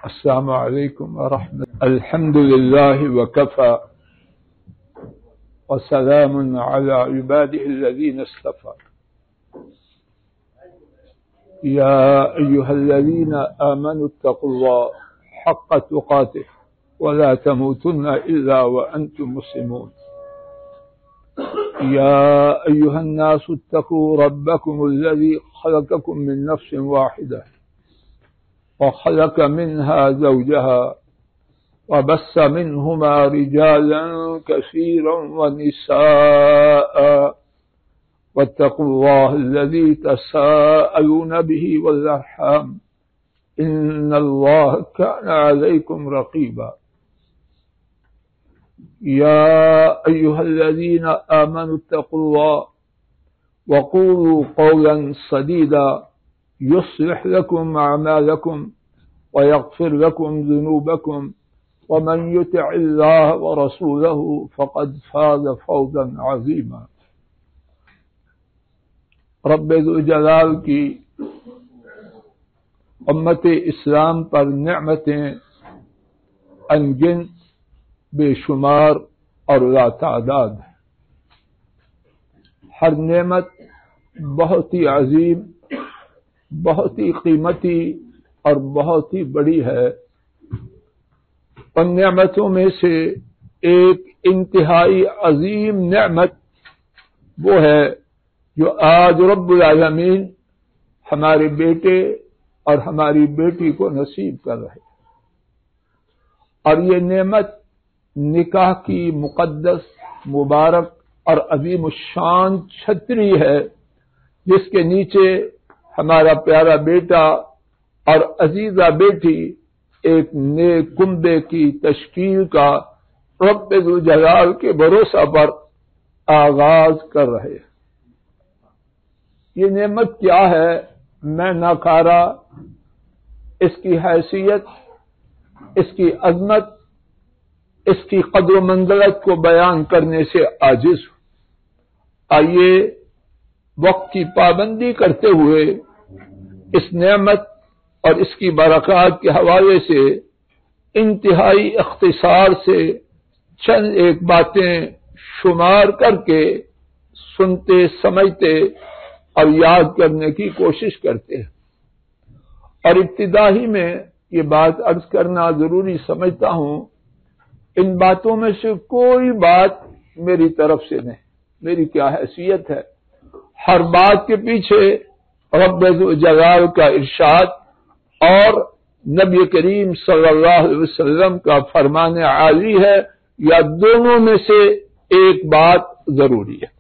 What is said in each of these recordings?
السلام علیکم ورحمۃ الحمد للہ وکفى وسلام علی عباده الذین اصطفى یا ایها الذین آمنوا اتقوا الله حق تقاته ولا تموتن الا وانتم مسلمون یا ایها الناس اتقوا ربکم الذی خلقکم من نفس واحدة وخلق منها زوجها وبث منهما رجالا كثيرا ونساء واتقوا الله الذي تساءلون به والأرحام إن الله كان عليكم رقيبا يا أيها الذين آمنوا اتقوا الله وقولوا قولا سديدا يصلح لكم أعمالكم ويغفر لكم ذنوبكم ومن يطع الله ورسوله فقد فاز فوزا عظيما رب ذو جلال کی امت اسلام پر نعمتیں انگن بے شمار اور لا تعداد ہیں. ہر نعمت بہت ہی عظیم، بہت ہی قیمتی اور بہت ہی بڑی ہے. ان نعمتوں میں سے ایک انتہائی عظیم نعمت وہ ہے جو آج رب العالمین ہمارے بیٹے اور ہماری بیٹی کو نصیب کر رہے ہیں. اور یہ نعمت نکاح کی مقدس، مبارک اور عظیم الشان چھتری ہے، جس کے نیچے ہمارا پیارا بیٹا اور عزیزہ بیٹی ایک نیک کنبے کی تشکیل کا رب ذو جلال کے بھروسہ پر آغاز کر رہے ہیں. یہ نعمت کیا ہے میں ناکارہ اس کی حیثیت، اس کی عظمت، اس کی قدر و منزلت کو بیان کرنے سے عاجز ہوں. آئیے وقت کی پابندی کرتے ہوئے اس نعمت اور اس کی برکات کے حوالے سے انتہائی اختصار سے چند ایک باتیں شمار کر کے سنتے، سمجھتے اور یاد کرنے کی کوشش کرتے ہیں. اور ابتدا ہی میں یہ بات عرض کرنا ضروری سمجھتا ہوں، ان باتوں میں سے کوئی بات میری طرف سے نہیں. میری کیا حیثیت ہے؟ ہر بات کے پیچھے رب ذو جلال کا ارشاد اور نبی کریم صلی اللہ علیہ وسلم کا فرمان عالی ہے، یا دونوں میں سے ایک بات ضروری ہے.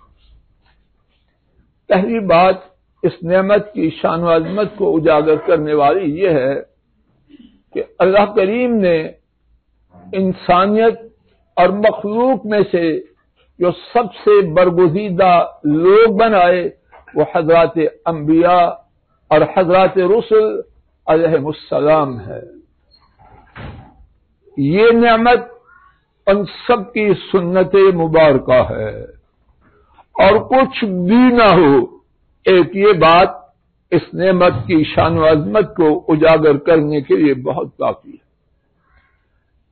پہلی بات اس نعمت کی شان و عظمت کو اجاگر کرنے والی یہ ہے کہ اللہ کریم نے انسانیت اور مخلوق میں سے جو سب سے برگزیدہ لوگ بنائے وہ حضرات انبیاء اور حضرات رسل علیہ السلام ہے. یہ نعمت ان سب کی سنت مبارکہ ہے، اور کچھ بھی نہ ہو، ایک یہ بات اس نعمت کی شان و عظمت کو اجاگر کرنے کے لیے بہت کافی ہے.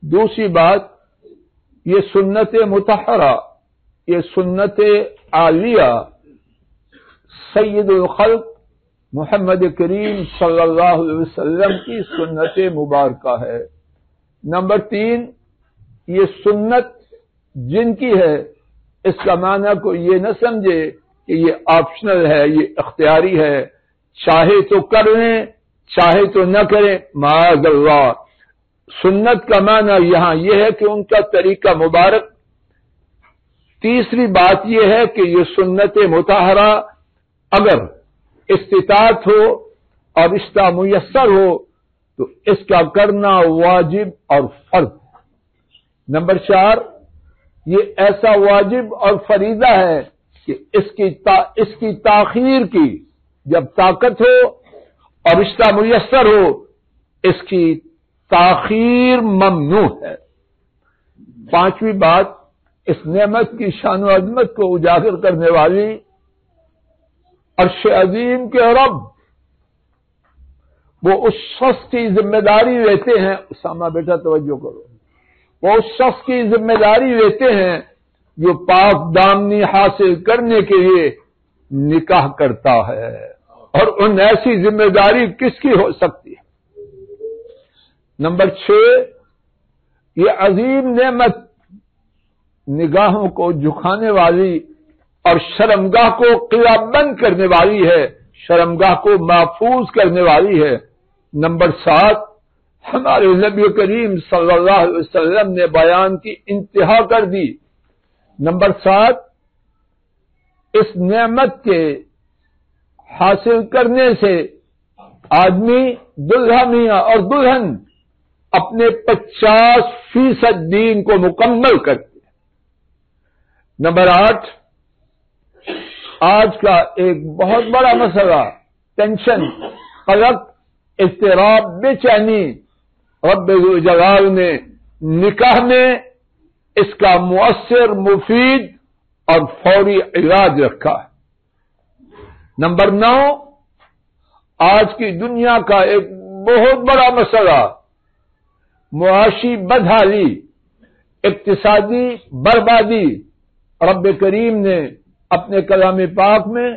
دوسری بات، یہ سنت مطہرہ، یہ سنت عالیہ سید الخلق محمد کریم صلی اللہ علیہ وسلم کی سنت مبارکہ ہے. نمبر 3، یہ سنت جن کی ہے اس کا معنی کو یہ نہ سمجھے کہ یہ آپشنل ہے، یہ اختیاری ہے، چاہے تو کر لیں چاہے تو نہ کریں، معاذ اللہ. سنت کا معنی یہاں یہ ہے کہ ان کا طریقہ مبارک. تیسری بات یہ ہے کہ یہ سنت مطہرہ اگر استطاعت ہو اور رشتہ میسر ہو تو اس کا کرنا واجب اور فرض. نمبر 4، یہ ایسا واجب اور فریضہ ہے کہ اس کی تاخیر کی جب طاقت ہو اور رشتہ میسر ہو، اس کی تاخیر ممنوع ہے. پانچویں بات، اس نعمت کی شان و عظمت کو اجاگر کرنے والی عرش عظیم کے رب وہ اس شخص کی ذمہ داری لیتے ہیں، اسامہ بیٹا توجہ کرو، وہ اس شخص کی ذمہ داری لیتے ہیں جو پاک دامنی حاصل کرنے کے لیے نکاح کرتا ہے، اور ان ایسی ذمہ داری کس کی ہو سکتی ہے؟ نمبر 6، یہ عظیم نعمت نگاہوں کو جھکانے والی اور شرمگاہ کو قلعہ بند کرنے والی ہے، شرمگاہ کو محفوظ کرنے والی ہے۔ نمبر 7، ہمارے نبی کریم صلی اللہ علیہ وسلم نے بیان کی انتہا کر دی۔ نمبر 7، اس نعمت کے حاصل کرنے سے آدمی، دلہا میاں اور دلہن اپنے 50% دین کو مکمل کرتے ہیں۔ نمبر 8، آج کا ایک بہت بڑا مسئلہ، ٹینشن، قلق، اضطراب، بے چینی، رب ذوالجلال نے نکاح میں اس کا مؤثر، مفید اور فوری علاج رکھا ہے۔ نمبر 9، آج کی دنیا کا ایک بہت بڑا مسئلہ، معاشی بدحالی، اقتصادی بربادی، رب کریم نے اپنے کلام پاک میں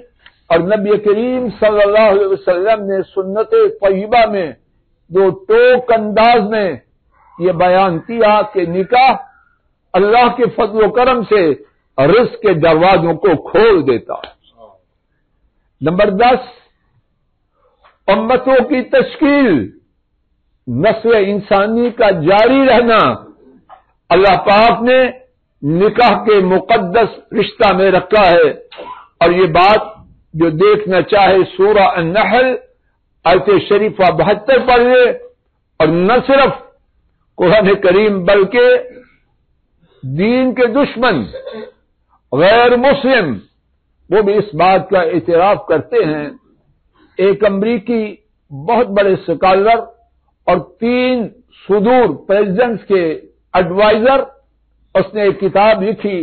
اور نبی کریم صلی اللہ علیہ وسلم نے سنت طیبہ میں دو ٹوک انداز میں یہ بیان کیا کہ نکاح اللہ کے فضل و کرم سے رزق کے دروازوں کو کھول دیتا ہے۔ نمبر 10، امتوں کی تشکیل، نسل انسانی کا جاری رہنا اللہ پاک نے نکاح کے مقدس رشتہ میں رکھا ہے، اور یہ بات جو دیکھنا چاہے سورہ النحل آیت شریفہ 72 پڑھ لے، اور نہ صرف قرآن کریم بلکہ دین کے دشمن غیر مسلم وہ بھی اس بات کا اعتراف کرتے ہیں۔ ایک امریکی بہت بڑے سکالر اور 3 صدور پریزیڈنٹس کے ایڈوائزر، اس نے ایک کتاب لکھی،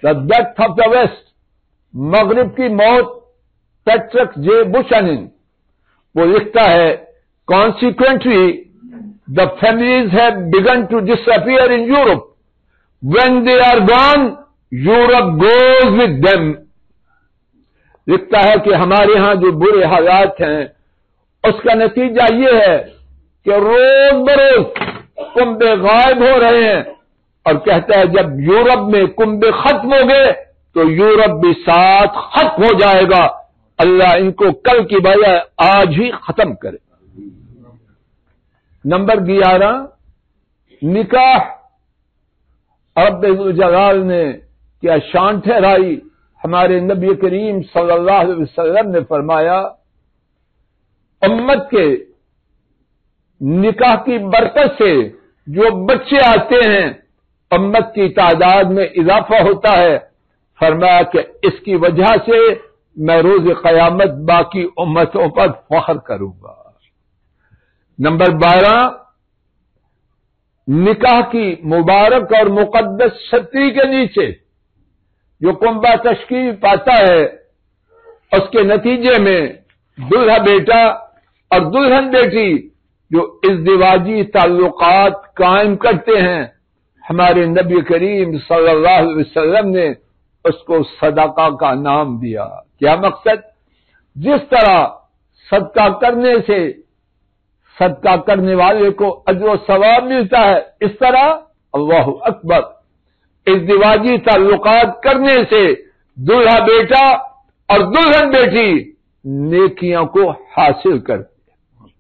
the death of the West, مغرب کی موت، پیٹرک جے بوچانن۔ وہ لکھتا ہے، consequently the families have begun to disappear in Europe, when they are gone Europe goes with them. لکھتا ہے کہ ہمارے ہاں جو برے حالات ہیں اس کا نتیجہ یہ ہے کہ روز بروز کنبے غائب ہو رہے ہیں، اور کہتا ہے جب یورپ میں کنبے ختم ہو گئے تو یورپ بھی ساتھ ختم ہو جائے گا، اللہ ان کو کل کی بجائے آج ہی ختم کرے۔ نمبر 11، نکاح رب ذوالجلال نے کیا شان ٹھہرائی۔ ہمارے نبی کریم صلی اللہ علیہ وسلم نے فرمایا، امت کے نکاح کی برکت سے جو بچے آتے ہیں امت کی تعداد میں اضافہ ہوتا ہے۔ فرمایا کہ اس کی وجہ سے میں روز قیامت باقی امتوں پر فخر کروں گا۔ نمبر 12، نکاح کی مبارک اور مقدس چھتری کے نیچے جو کنبہ تشکیل پاتا ہے، اس کے نتیجے میں دلہا بیٹا اور دلہن بیٹی جو ازدواجی تعلقات قائم کرتے ہیں، ہمارے نبی کریم صلی اللہ علیہ وسلم نے اس کو صدقہ کا نام دیا۔ کیا مقصد؟ جس طرح صدقہ کرنے سے صدقہ کرنے والے کو اجر و ثواب ملتا ہے، اس طرح اللہ اکبر، ازدواجی تعلقات کرنے سے دلہا بیٹا اور دلہن بیٹی نیکیوں کو حاصل کرتے ہیں۔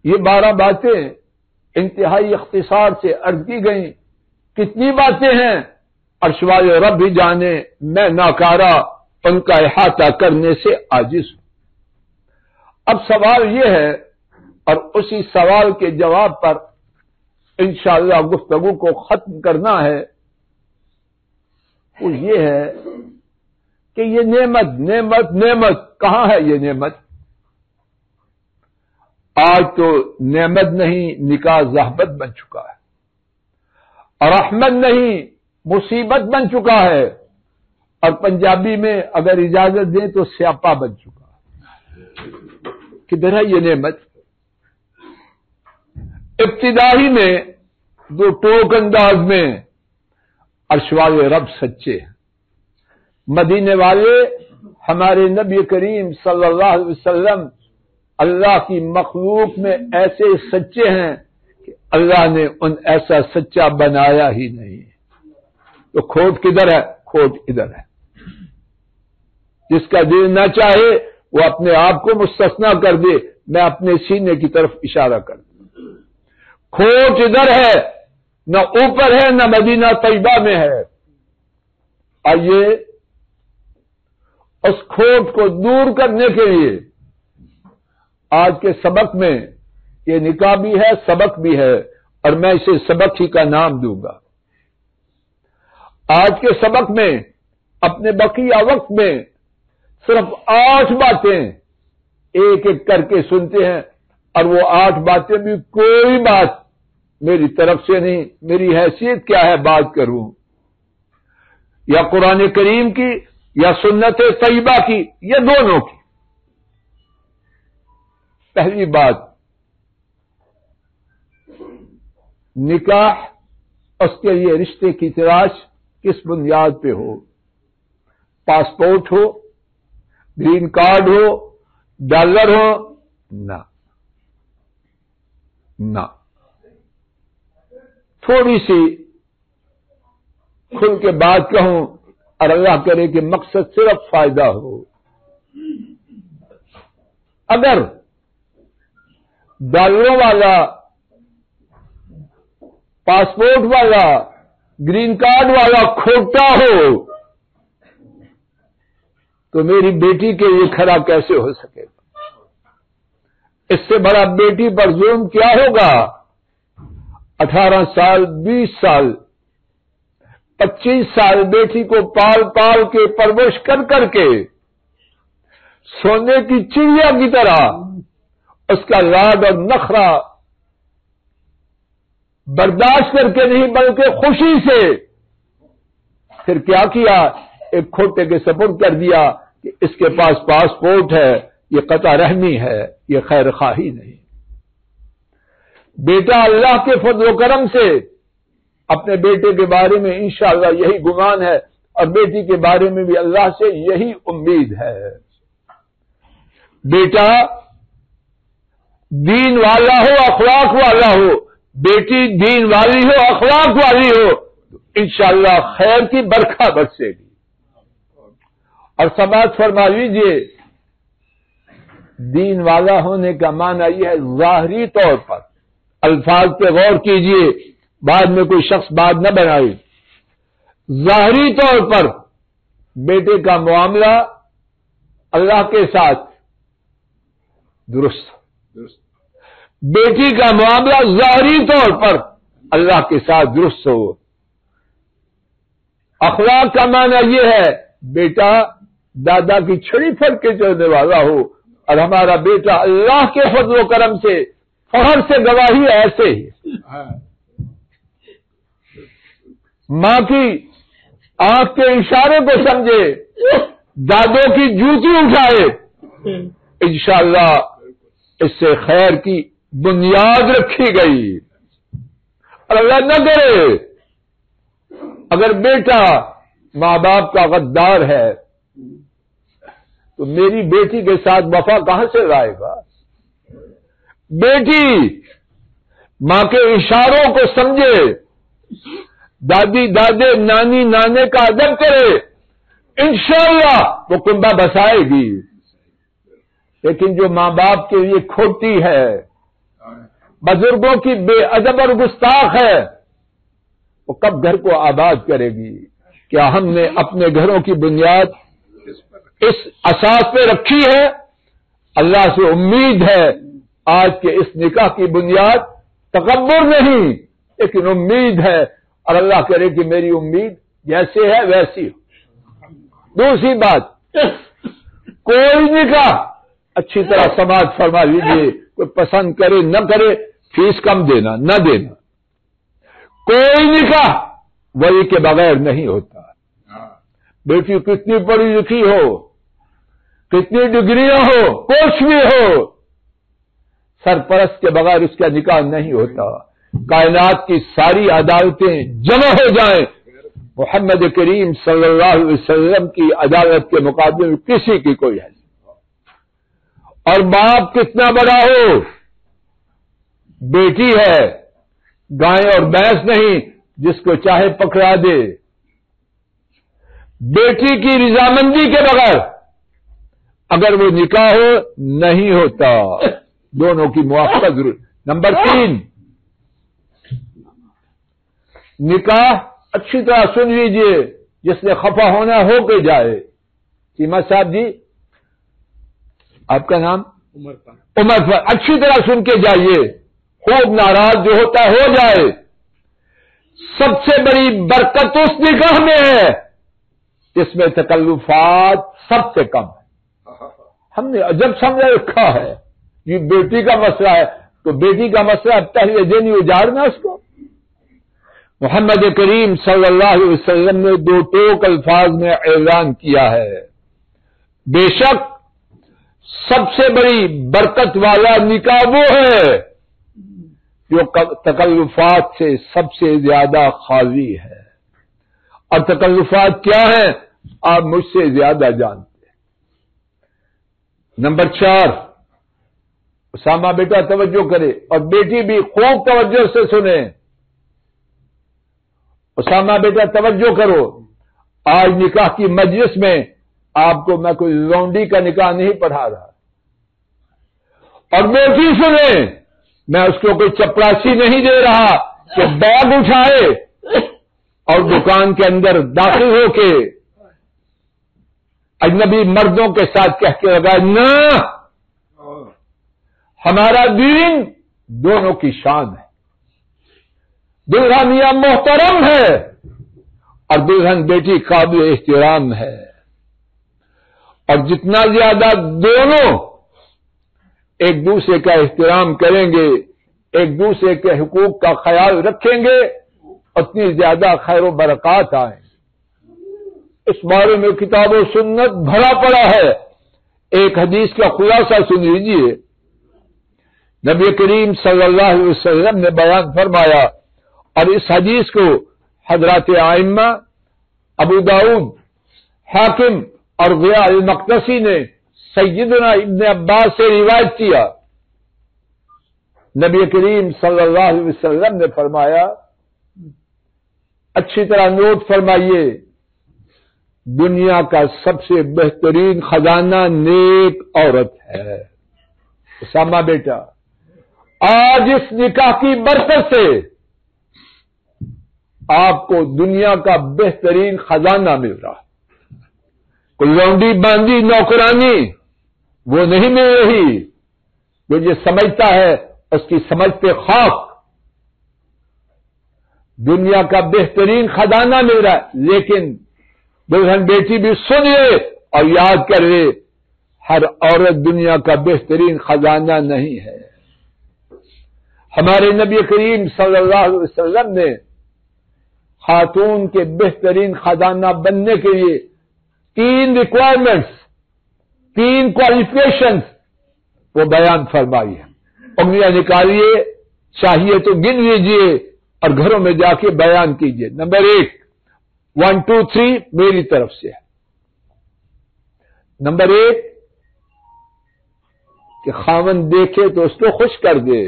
یہ 12 باتیں انتہائی اختصار سے عرض کی گئیں۔ کتنی باتیں ہیں عرش والے رب بھی جانے، میں ناکارہ ان کا احاطہ کرنے سے عاجز ہوں۔ اب سوال یہ ہے، اور اسی سوال کے جواب پر انشاءاللہ گفتگو کو ختم کرنا ہے، وہ یہ ہے کہ یہ نعمت کہاں ہے؟ یہ نعمت آج تو نعمت نہیں، نکاح زحمت بن چکا ہے، اور رحمت نہیں، مصیبت بن چکا ہے، اور پنجابی میں اگر اجازت دیں تو سیاپا بن چکا ہے۔ کدھر ہے یہ نعمت؟ ابتدائی میں دو ٹوک انداز میں عرش والے رب سچے ہیں، مدینے والے ہمارے نبی کریم صلی اللہ علیہ وسلم اللہ کی مخلوق میں ایسے سچے ہیں کہ اللہ نے ان ایسا سچا بنایا ہی نہیں۔ تو کھوٹ کدھر ہے؟ کھوٹ ادھر ہے۔ جس کا دل نہ چاہے وہ اپنے آپ کو مستثنا کر دے، میں اپنے سینے کی طرف اشارہ کر دوں۔ کھوٹ ادھر ہے، نہ اوپر ہے نہ مدینہ طیبہ میں ہے۔ آئیے اس کھوٹ کو دور کرنے کے لیے آج کے سبق میں، یہ نکاح بھی ہے سبق بھی ہے، اور میں اسے سبق ہی کا نام دوں گا۔ آج کے سبق میں اپنے بقیہ وقت میں صرف 8 باتیں ایک ایک کر کے سنتے ہیں، اور وہ 8 باتیں بھی کوئی بات میری طرف سے نہیں، میری حیثیت کیا ہے بات کروں، یا قرآن کریم کی یا سنت طیبہ کی یا دونوں کی۔ پہلی بات، نکاح اس کے لیے رشتے کی تلاش کس بنیاد پہ ہو؟ پاسپورٹ ہو، گرین کارڈ ہو، ڈالر ہو؟ نہ۔ تھوڑی سی کھل کے بات کہوں اور اللہ کرے کہ مقصد صرف فائدہ ہو۔ اگر ڈالروں والا، پاسپورٹ والا، گرین کارڈ والا کھوٹا ہو تو میری بیٹی کے لیے کھڑا کیسے ہو سکے گا؟ اس سے بڑا بیٹی پر ظلم کیا ہوگا؟ 18 سال، 20 سال، 25 سال بیٹی کو پال پال کے پرورش کر کر کے سونے کی چڑیا کی طرح اس کا لاڈ اور نخرا برداشت کر کے نہیں بلکہ خوشی سے پھر کیا ایک کھوٹے کے سپرد کر دیا کہ اس کے پاس پاسپورٹ ہے، یہ قطع رحمی ہے، یہ خیر خواہی نہیں۔ بیٹا اللہ کے فضل و کرم سے اپنے بیٹے کے بارے میں انشاءاللہ یہی گمان ہے، اور بیٹی کے بارے میں بھی اللہ سے یہی امید ہے۔ بیٹا دین والا ہو، اخلاق والا ہو، بیٹی دین والی ہو، اخلاق والی ہو، انشاءاللہ خیر کی برکھا برسے گی۔ اور سماعت فرما لیجیے، دین والا ہونے کا معنی یہ ہے ظاہری طور پر، الفاظ پہ غور کیجیے، بعد میں کوئی شخص بات نہ بنائے۔ ظاہری طور پر بیٹے کا معاملہ اللہ کے ساتھ درست، بیٹی کا معاملہ ظاہری طور پر اللہ کے ساتھ درست ہو۔ اخلاق کا معنی یہ ہے بیٹا دادا کی چھڑی پھڑ کے چلنے والا ہو، اور ہمارا بیٹا اللہ کے فضل و کرم سے فخر سے گواہی ایسے ہی۔ ماں کی آنکھ کے اشارے کو سمجھے، دادوں کی جوتی اٹھائے، انشاءاللہ اس سے خیر کی بنیاد رکھی گئی۔ اور اللہ نہ کرے اگر بیٹا ماں باپ کا غدار ہے تو میری بیٹی کے ساتھ وفا کہاں سے لائے گا؟ بیٹی ماں کے اشاروں کو سمجھے، دادی دادے نانی نانے کا ادب کرے، انشاءاللہ وہ کنبہ بسائے گی۔ لیکن جو ماں باپ کے لیے کھوٹی ہے، بزرگوں کی بے ادب اور گستاخ ہے، وہ کب گھر کو آباد کرے گی؟ کیا ہم نے اپنے گھروں کی بنیاد اس اساس پہ رکھی ہے؟ اللہ سے امید ہے آج کے اس نکاح کی بنیاد تکبر نہیں لیکن امید ہے، اور اللہ کرے کہ میری امید جیسے ہے ویسی ہو۔ دوسری بات، کوئی نکاح اچھی طرح سماعت فرما لیجیے، کوئی پسند کرے نہ کرے، فیس کم دینا نہ دینا، کوئی نکاح ولی کے بغیر نہیں ہوتا۔ بیٹی کتنی پڑھی لکھی ہو، کتنی ڈگریاں ہو، کچھ بھی ہو، سرپرست کے بغیر اس کا نکاح نہیں ہوتا. کائنات کی ساری عدالتیں جمع ہو جائیں، محمد کریم صلی اللہ علیہ وسلم کی عدالت کے مقابلے میں کسی کی کوئی حیثیت. اور باپ کتنا بڑا ہو، بیٹی ہے، گائے اور بھینس نہیں جس کو چاہے پکڑا دے. بیٹی کی رضامندی کے بغیر اگر وہ نکاح ہو نہیں ہوتا، دونوں کی موافقت ضرور. نمبر 3، نکاح اچھی طرح سن لیجئے، جس نے خفا ہونا ہو کے جائے. چیمہ صاحب جی، آپ کا نام؟ عمر. اچھی طرح سن کے جائیے، خوب ناراض جو ہوتا ہو جائے. سب سے بڑی برکت اس نکاح میں ہے جس میں تکلفات سب سے کم ہے. ہم نے عجب سمجھ رکھا ہے یہ بیٹی کا مسئلہ ہے تو بیٹی کا مسئلہ پہلے دن ہی اجاڑنا اس کو. محمد کریم صلی اللہ علیہ وسلم نے 2 ٹوک الفاظ میں اعلان کیا ہے، بے شک سب سے بڑی برکت والا نکاح وہ ہے جو تکلفات سے سب سے زیادہ خالی ہے. اور تکلفات کیا ہیں آپ مجھ سے زیادہ جانتے ہیں. نمبر 4، اسامہ بیٹا توجہ کرے اور بیٹی بھی خوب توجہ سے سنے. اسامہ بیٹا توجہ کرو، آج نکاح کی مجلس میں آپ کو میں کوئی لونڈی کا نکاح نہیں پڑھا رہا. اور بیٹی سنے، میں اس کو کوئی چپراسی نہیں دے رہا کہ بیگ اٹھائے اور دکان کے اندر داخل ہو کے اجنبی مردوں کے ساتھ کہہ کے لگا. نہ، ہمارا دین دونوں کی شان ہے. دلہن میاں محترم ہے اور دلہن بیٹی قابل احترام ہے. اور جتنا زیادہ دونوں ایک دوسرے کا احترام کریں گے، ایک دوسرے کے حقوق کا خیال رکھیں گے، اتنی زیادہ خیر و برکات آئیں. اس بارے میں کتاب و سنت بھرا پڑا ہے. ایک حدیث کا خلاصہ سن لیجیے. نبی کریم صلی اللہ علیہ وسلم نے بیان فرمایا، اور اس حدیث کو حضرات ائمہ ابو داؤد، حاکم اور ضیاء المقدسی نے سیدنا ابن عباس سے روایت کیا. نبی کریم صلی اللہ علیہ وسلم نے فرمایا، اچھی طرح نوٹ فرمائیے، دنیا کا سب سے بہترین خزانہ نیک عورت ہے. اسامہ بیٹا، آج اس نکاح کی برکت سے آپ کو دنیا کا بہترین خزانہ مل رہا. کوئی لونڈی باندی نوکرانی وہ نہیں مل رہی. جو یہ سمجھتا ہے اس کی سمجھ پہ خاک. دنیا کا بہترین خزانہ مل رہا ہے. لیکن دلہن بیٹی بھی سن لے اور یاد کر لے، ہر عورت دنیا کا بہترین خزانہ نہیں ہے. ہمارے نبی کریم صلی اللہ علیہ وسلم نے خاتون کے بہترین خزانہ بننے کے لیے 3 ریکوائرمنٹس، 3 کوالیفکیشنز وہ بیان فرمائی ہے. انگلیاں نکالیے، چاہیے تو گن لیجیے اور گھروں میں جا کے بیان کیجیے. نمبر 1، 1 2 3 میری طرف سے ہے. نمبر 1 کہ خاوند دیکھے تو اس کو خوش کر دے.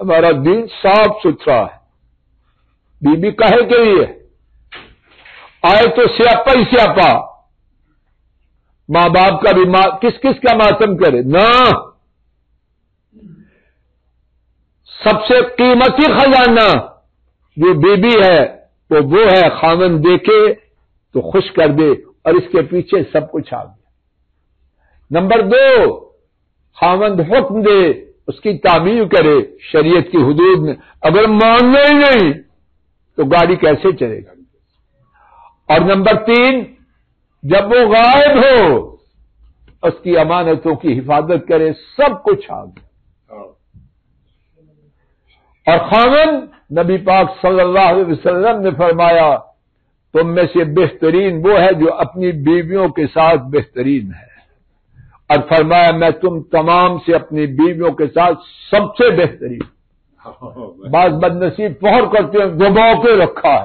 ہمارا دل صاف ستھرا ہے. بی بی کہے کے لیے آئے تو سیاپا ہی سیاپا. ماں باپ کا بھی کس کس کا ماتم کرے نہ. سب سے قیمتی خزانہ جو بیوی ہے وہ ہے خاوند دیکھے تو خوش کر دے اور اس کے پیچھے سب کچھ آ گیا. نمبر 2، خاوند حکم دے، اس کی تعمیل کرے شریعت کی حدود میں. اگر ماننا ہی نہیں تو گاڑی کیسے چلے گا. اور نمبر 3، جب وہ غائب ہو اس کی امانتوں کی حفاظت کرے. سب کچھ آ گیا. اور خاوند، نبی پاک صلی اللہ علیہ وسلم نے فرمایا تم میں سے بہترین وہ ہے جو اپنی بیویوں کے ساتھ بہترین ہے. اور فرمایا میں تم تمام سے اپنی بیویوں کے ساتھ سب سے بہترین. بعض بدنصیب فخر کرتے ہیں دبا کے رکھا ہے.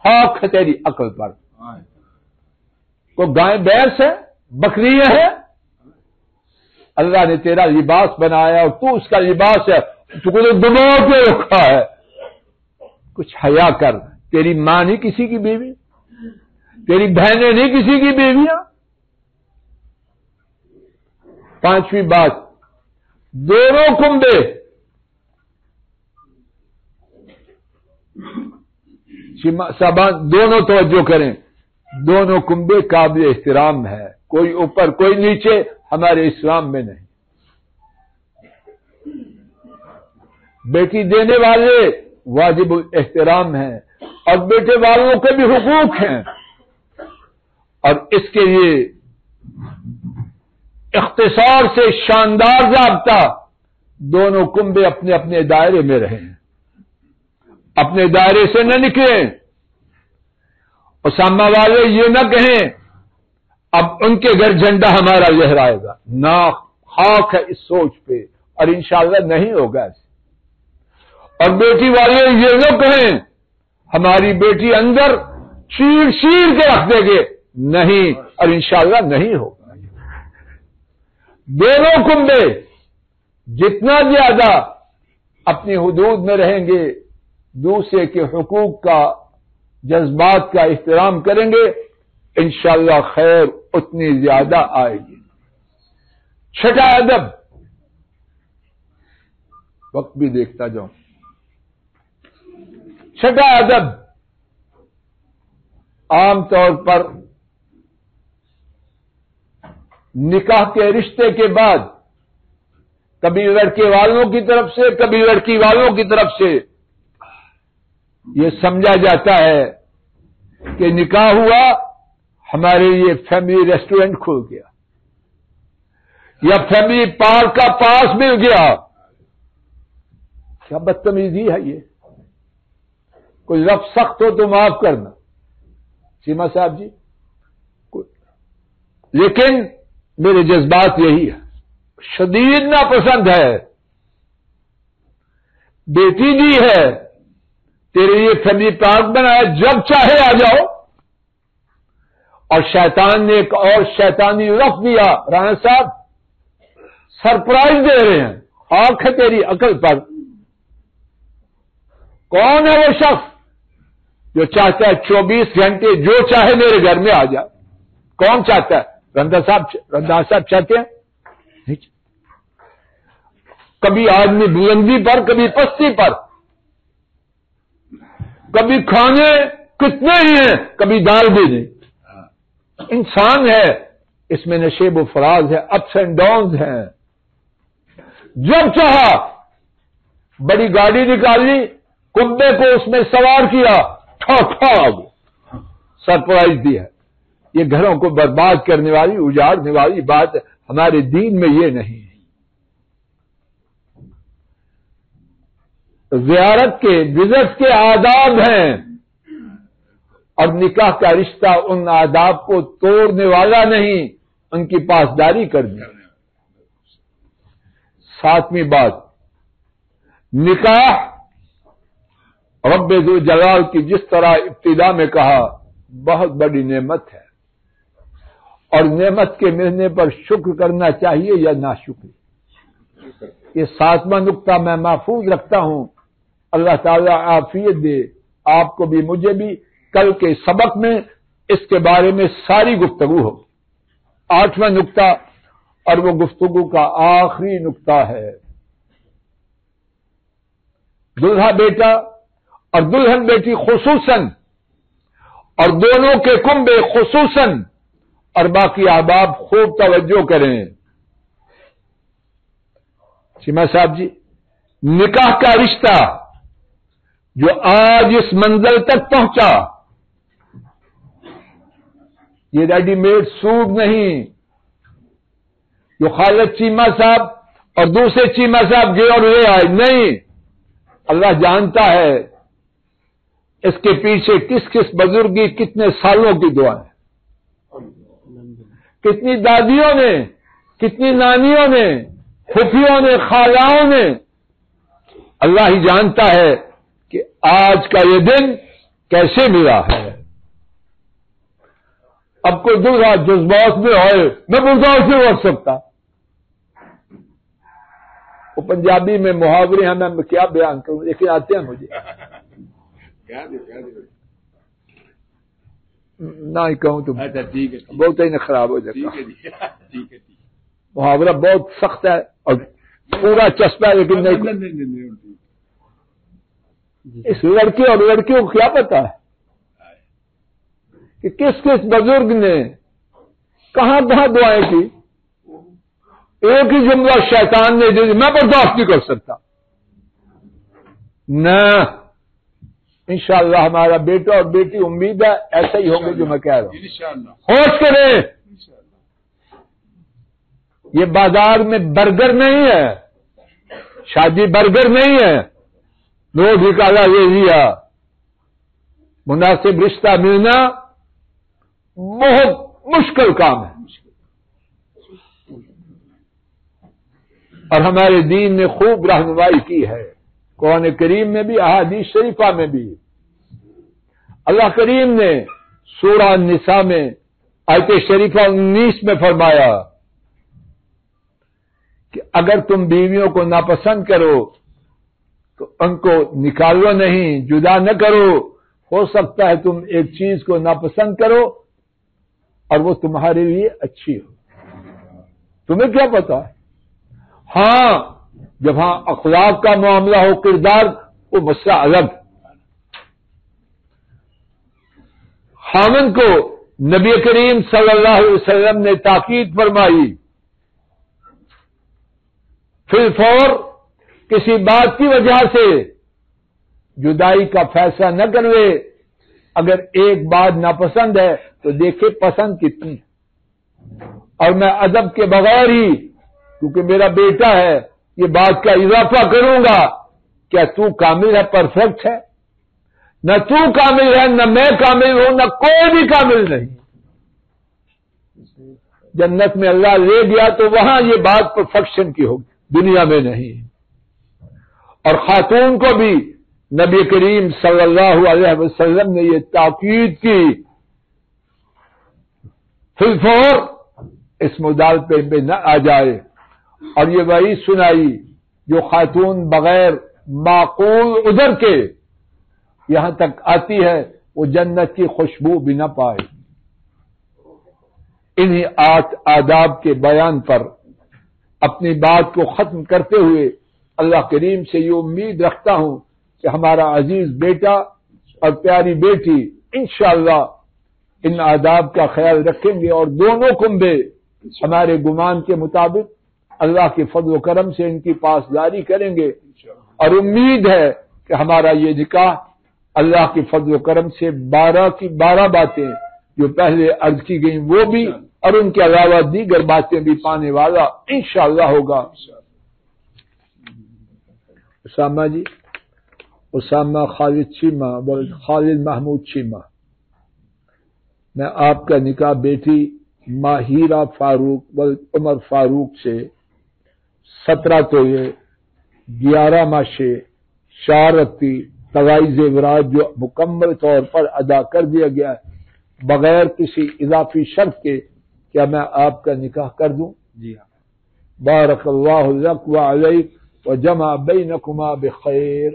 خاک ہے تیری عقل پر. کو گائے بھینس ہے بکریاں ہیں. اللہ نے تیرا لباس بنایا اور تو اس کا لباس ہے, تو کو دبا کے رکھا ہے. کچھ حیا کر. تیری ماں نہیں کسی کی بیوی, تیری بہنیں نہیں کسی کی بیویاں. پانچویں بات, دونوں کنبے دونوں توجہ کریں, دونوں کنبے قابل احترام ہے. کوئی اوپر کوئی نیچے ہمارے اسلام میں نہیں. بیٹی دینے والے واجب احترام ہیں اور بیٹے والوں کے بھی حقوق ہیں, اور اس کے لیے اختصار سے شاندار ضابطہ, دونوں کنبے اپنے اپنے دائرے میں رہیں, اپنے دائرے سے نہ نکلیں. اسامہ والے یہ نہ کہیں اب ان کے گھر جھنڈا ہمارا لہرائے گا, نہ خاک ہے اس سوچ پہ, اور انشاءاللہ نہیں ہوگا ایسے. اور بیٹی والے یہ نہ کہیں ہماری بیٹی اندر چیر کے رکھ دے گے, نہیں, اور انشاءاللہ نہیں ہوگا. دونوں کنبے جتنا زیادہ اپنی حدود میں رہیں گے, دوسرے کے حقوق کا جذبات کا احترام کریں گے, انشاءاللہ خیر اتنی زیادہ آئے گی. چھٹا ادب, وقت بھی دیکھتا جاؤں. چھٹا ادب, عام طور پر نکاح کے رشتے کے بعد کبھی لڑکے والوں کی طرف سے کبھی لڑکی والوں کی طرف سے یہ سمجھا جاتا ہے کہ نکاح ہوا, ہمارے لیے فیملی ریسٹورینٹ کھل گیا یا فیملی پارک کا پاس مل گیا. کیا بدتمیزی ہے یہ. کوئی لفظ سخت ہو تو معاف کرنا چیمہ صاحب جی, لیکن میرے جذبات یہی ہے. شدید ناپسند ہے. بیٹی دی ہے, تیرے لیے فیملی پارک بنایا, جب چاہے آ جاؤ, اور شیطان نے ایک اور شیطانی لفظ دیا, رانا صاحب سرپرائز دے رہے ہیں. خاک ہے تیری عقل پر. کون ہے وہ شخص جو چاہتا ہے 24 گھنٹے جو چاہے میرے گھر میں آ جائے؟ کون چاہتا ہے؟ رندہ صاحب چاہتے ہیں؟ کبھی آدمی بلندی پر, کبھی پستی پر, کبھی کھانے کتنے ہی ہیں, کبھی دال بھی نہیں. انسان ہے, اس میں نشیب و فراز ہے, اپس اینڈ ڈاؤنز ہیں. جب چاہا بڑی گاڑی نکالی, کنبے کو اس میں سوار کیا, سرپرائز دیا. یہ گھروں کو برباد کرنے والی, اجاڑنے والی بات ہے. ہمارے دین میں یہ نہیں ہے. زیارت کے وزٹ کے آداب ہیں, اور نکاح کا رشتہ ان آداب کو توڑنے والا نہیں, ان کی پاسداری کرنی. ساتویں بات, نکاح رب ذو جلال کی جس طرح ابتدا میں کہا بہت بڑی نعمت ہے, اور نعمت کے ملنے پر شکر کرنا چاہیے یا ناشکری. یہ ساتواں نقطہ میں محفوظ رکھتا ہوں. اللہ تعالی عافیت دے آپ کو بھی مجھے بھی. کل کے سبق میں اس کے بارے میں ساری گفتگو ہوگی. آٹھواں نقطہ, اور وہ گفتگو کا آخری نقطہ ہے, دلہا بیٹا اور دلہن بیٹی خصوصاً, اور دونوں کے کنبے خصوصاً, اور باقی احباب خوب توجہ کریں. چیمہ صاحب جی, نکاح کا رشتہ جو آج اس منزل تک پہنچا, یہ ریڈی میڈ سوٹ نہیں جو خالد چیمہ صاحب اور دوسرے چیمہ صاحب گئے اور لے آئے. نہیں, اللہ جانتا ہے اس کے پیچھے کس کس بزرگی کتنے سالوں کی دعا ہے, کتنی دادیوں نے کتنی نانیوں نے، پھوپھیوں نے، خالاؤں نے. اللہ ہی جانتا ہے کہ آج کا یہ دن کیسے ملا ہے. اب کوئی دوسرا جذبات میں ہوئے میں برداشت نہیں کر سکتا. وہ پنجابی میں محاورے ہیں، میں کیا بیان کروں، لیکن آتے ہیں مجھے. نہ ہی کہوں تو بہت ہی خراب ہو جائے گا. محاورہ بہت سخت ہے اور پورا چسپا ہے، لیکن نہیں. اس لڑکے اور لڑکیوں کو کیا پتا ہے کہ کس کس بزرگ نے کہاں کہاں دعائیں کی. ایک ہی جملہ شیطان نے دے دی، میں برداشت نہیں کر سکتا. نہ انشاءاللہ ہمارا بیٹا اور بیٹی امید ہے ایسا ہی ہوں گے جو میں کہہ رہا ہوں. ہوش کریں، یہ بازار میں برگر نہیں ہے، شادی برگر نہیں ہے. روٹی کالا لے لیا، مناسب رشتہ ملنا بہت مشکل کام ہے. اور ہمارے دین نے خوب رہنمائی کی ہے، قرآن کریم میں بھی، احادیث شریفہ میں بھی. اللہ کریم نے سورہ النساء میں آیت شریفہ 19 میں فرمایا کہ اگر تم بیویوں کو ناپسند کرو تو ان کو نکالو نہیں، جدا نہ کرو. ہو سکتا ہے تم ایک چیز کو ناپسند کرو اور وہ تمہارے لیے اچھی ہو، تمہیں کیا پتا ہے. ہاں جب اخلاق کا معاملہ ہو، کردار، وہ مسئلہ الگ. خاوند کو نبی کریم صلی اللہ علیہ وسلم نے تاکید فرمائی، فی الفور کسی بات کی وجہ سے جدائی کا فیصلہ نہ کرے. اگر ایک بات ناپسند ہے تو دیکھے پسند کتنی ہے، اور میں ادب کے بغیر ہی، کیونکہ میرا بیٹا ہے، یہ بات کا اضافہ کروں گا. کیا تو کامل ہے، پرفیکٹ ہے؟ نہ تو کامل ہے، نہ میں کامل ہوں، نہ کوئی بھی کامل نہیں. جنت میں اللہ لے گیا تو وہاں یہ بات پرفیکشن کی ہوگی، دنیا میں نہیں. اور خاتون کو بھی نبی کریم صلی اللہ علیہ وسلم نے یہ تاکید کی، فی الفور اس مدالبے پہ نہ آ جائے. اور یہ وہی سنائی جو خاتون بغیر معقول عذر کے یہاں تک آتی ہے وہ جنت کی خوشبو بھی نہ پائے. انہی 8 آداب کے بیان پر اپنی بات کو ختم کرتے ہوئے اللہ کریم سے یہ امید رکھتا ہوں کہ ہمارا عزیز بیٹا اور پیاری بیٹی انشاءاللہ ان آداب کا خیال رکھیں گے، اور دونوں کنبے ہمارے گمان کے مطابق اللہ کے فضل و کرم سے ان کی پاسداری کریں گے. اور امید ہے کہ ہمارا یہ نکاح اللہ کے فضل و کرم سے 12 کی 12 باتیں جو پہلے عرض کی گئیں وہ بھی، اور ان کے علاوہ دیگر باتیں بھی پانے والا انشاءاللہ ہوگا. اسامہ جی، اسامہ خالد چیمہ، خالد محمود چیمہ، میں آپ کا نکاح بیٹی ماہرہ فاروق عمر فاروق سے 17 توے 11 ماشے 4 رتی طوائی زیورات جو مکمل طور پر ادا کر دیا گیا ہے بغیر کسی اضافی شرط کے، کیا میں آپ کا نکاح کر دوں؟ جی ہاں. بارک اللہ لک و علیک وجمع بینکما بخیر.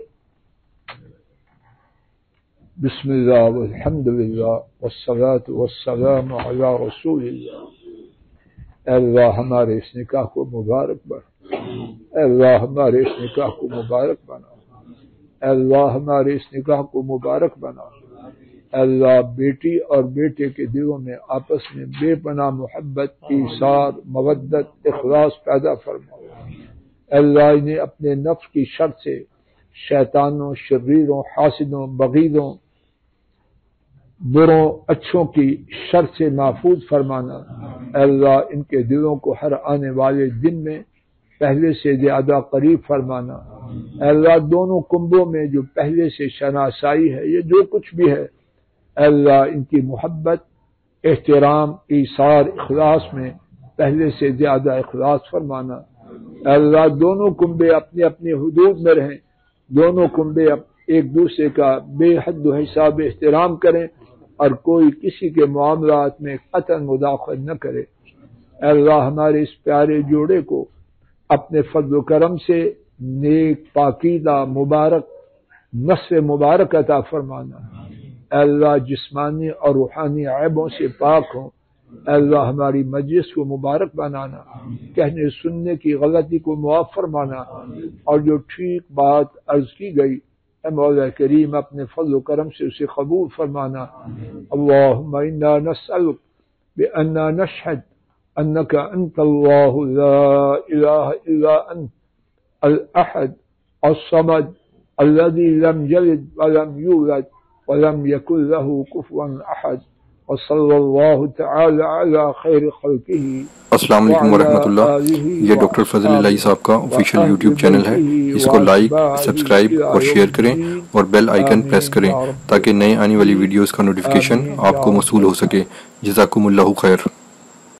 بسم اللہ والحمد للہ والصلاة والسلام علی رسول اللہ. اے اللہ ہمارے اس نکاح کو مبارک بنا، اے اللہ ہمارے اس نکاح کو مبارک بنا، اے اللہ ہمارے اس نکاح کو مبارک بنا. اے اللہ بیٹی اور بیٹے کے دلوں میں آپس میں بے پناہ محبت، ایثار، مودت، اخلاص پیدا فرما. اے اللہ انہیں اپنے نفس کی شر سے، شیطانوں، شریروں، حاسدوں، بغیضوں، بروں اچھوں کی شر سے محفوظ فرمانا. اے اللہ ان کے دلوں کو ہر آنے والے دن میں پہلے سے زیادہ قریب فرمانا. اے اللہ دونوں کنبوں میں جو پہلے سے شناسائی ہے، یہ جو کچھ بھی ہے، اے اللہ ان کی محبت، احترام، ایثار، اخلاص میں پہلے سے زیادہ اخلاص فرمانا۔ اے اللہ دونوں کنبے اپنے اپنے حدود میں رہیں، دونوں کنبے ایک دوسرے کا بے حد و حساب احترام کریں اور کوئی کسی کے معاملات میں قطعا مداخلت نہ کرے۔ اے اللہ ہمارے اس پیارے جوڑے کو اپنے فضل و کرم سے نیک پاکیزہ مبارک نسل مبارک عطا فرمانا۔ اے اللہ جسمانی اور روحانی عیبوں سے پاک ہوں۔ اے اللہ ہماری مجلس کو مبارک بنانا، کہنے سننے کی غلطی کو معاف فرمانا، اور جو ٹھیک بات عرض کی گئی اے مولا کریم اپنے فضل و کرم سے اسے قبول فرمانا۔ اللہم انا نسألک بأننا نشہد انک انت اللہ لا الہ الا انت الاحد الصمد الذي لم يلد ولم يولد ولم يكن له كفوا احد وصلی اللہ تعالی علی خیر خلقہ۔ السلام علیکم ورحمۃ اللہ۔ یہ ڈاکٹر فضل الہی صاحب کا آفیشیل یوٹیوب چینل ہے، اس کو لائک، سبسکرائب اور شیئر کریں اور بیل آئیکن پریس کریں تاکہ نئے آنے والی ویڈیوز کا نوٹیفیکیشن آپ کو موصول ہو سکے۔ جزاکم اللہ خیر۔